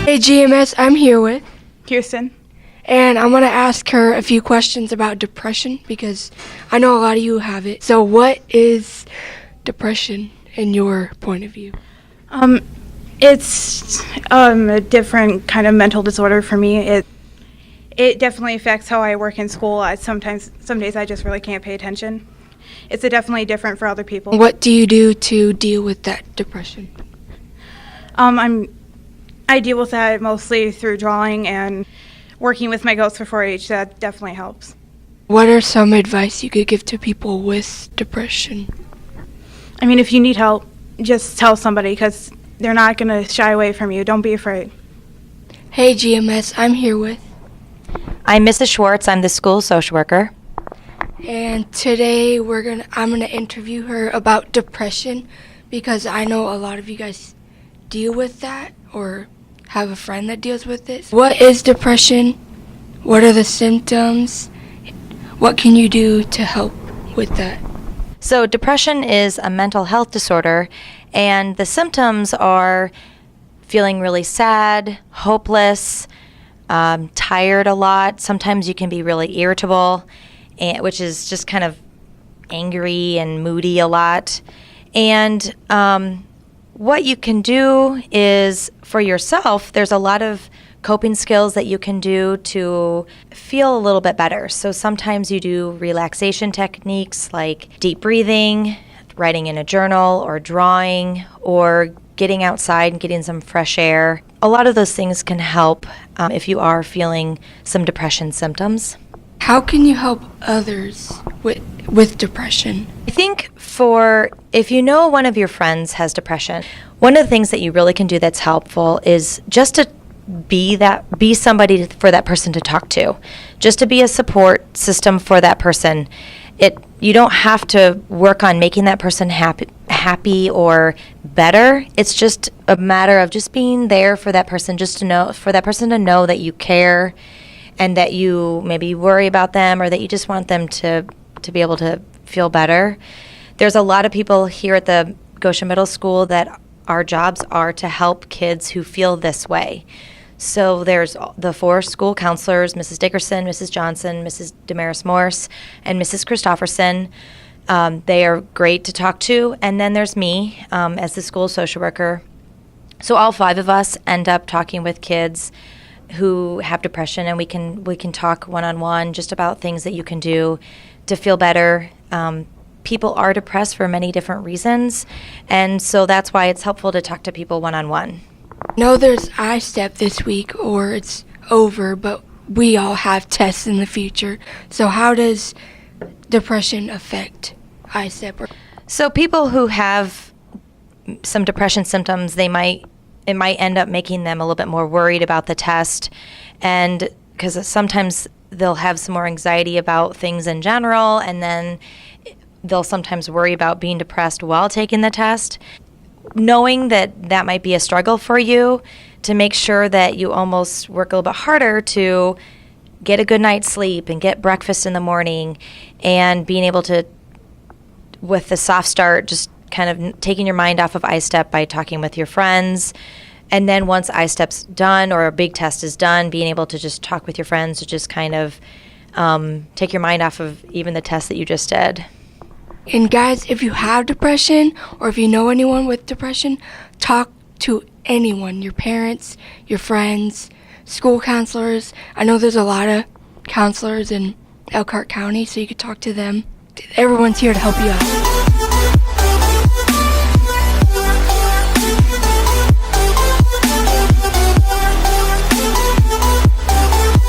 Hey GMS, I'm here with Kiersten. and I'm going to ask her a few questions about depression because I know a lot of you have it. So what is depression in your point of view? It's a different kind of mental disorder for me. It definitely affects how I work in school. Some days I just really can't pay attention. It's definitely different for other people. What do you do to deal with that depression? I deal with that mostly through drawing and working with my goats for 4-H. That definitely helps. What are some advice you could give to people with depression? I mean, if you need help, just tell somebody because they're not going to shy away from you. Don't be afraid. Hey GMS, I'm here with I'm Mrs. Schwartz. I'm the school social worker. and today I'm going to interview her about depression because I know a lot of you guys deal with that or have a friend that deals with it. What is depression? What are the symptoms? What can you do to help with that? So depression is a mental health disorder, and the symptoms are feeling really sad, hopeless, tired a lot. Sometimes you can be really irritable, which is just kind of angry and moody a lot. And what you can do is, for yourself, there's a lot of coping skills that you can do to feel a little bit better. So sometimes you do relaxation techniques like deep breathing, writing in a journal, or drawing, or getting outside and getting some fresh air. A lot of those things can help if you are feeling some depression symptoms. How can you help others with depression? I think if you know one of your friends has depression, one of the things that you really can do that's helpful is just to be somebody for that person to talk to, just to be a support system for that person. You don't have to work on making that person happy or better. It's just a matter of just being there for that person, for that person to know that you care and that you maybe worry about them or that you just want them to be able to feel better. There's a lot of people here at the Goshen Middle School that our jobs are to help kids who feel this way. So there's the 4 school counselors, Mrs. Dickerson, Mrs. Johnson, Mrs. Damaris Morse, and Mrs. Christofferson. They are great to talk to. And then there's me as the school social worker. So all 5 of us end up talking with kids who have depression, and we can talk one-on-one just about things that you can do to feel better. People are depressed for many different reasons, and so that's why it's helpful to talk to people one-on-one. I know there's iStep this week or it's over, but we all have tests in the future. So how does depression affect iStep? So people who have some depression symptoms, it might end up making them a little bit more worried about the test, and because sometimes they'll have some more anxiety about things in general, and then they'll sometimes worry about being depressed while taking the test. Knowing that might be a struggle for you, to make sure that you almost work a little bit harder to get a good night's sleep and get breakfast in the morning, and being able to, with the soft start, just kind of taking your mind off of iStep by talking with your friends. And then once iStep's done or a big test is done, being able to just talk with your friends to just kind of take your mind off of even the test that you just did. And guys, if you have depression or if you know anyone with depression, talk to anyone, your parents, your friends, school counselors. I know there's a lot of counselors in Elkhart County, so you could talk to them. Everyone's here to help you out.